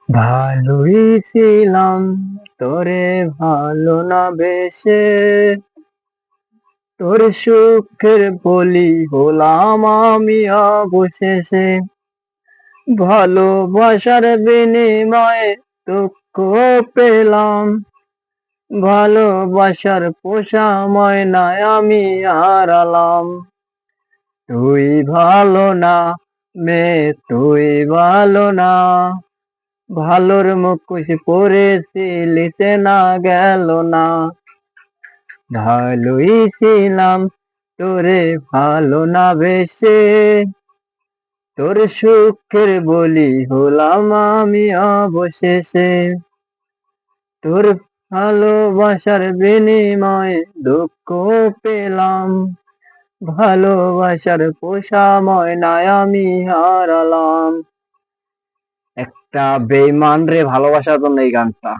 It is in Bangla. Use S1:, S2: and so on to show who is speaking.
S1: ভালোই ছিলাম তোরে ভালো না বেশে, তোর সুখের বলি হলাম আমি অবশেষে। ভালোবাসার বিনিময়ে দুঃখ পেলাম, ভালোবাসার পোষা ময়নায় আমি হারালাম। তুই ভালো না মেয়ে, তুই ভালো না, ভালোর মুখোশ পরেছিলি চেনা গেল না। ভালোই ছিলাম তোরে ভালো না বেশে, তোর সুখের বলি হলাম আমি অবশেষে। তোর ভালোবাসার বিনিময়ে দুঃখ পেলাম, ভালোবাসার পোষা ময়নায় আমি হারালাম। একটা বেঈমান রে ভালোবাসার জন্য এই গানটা।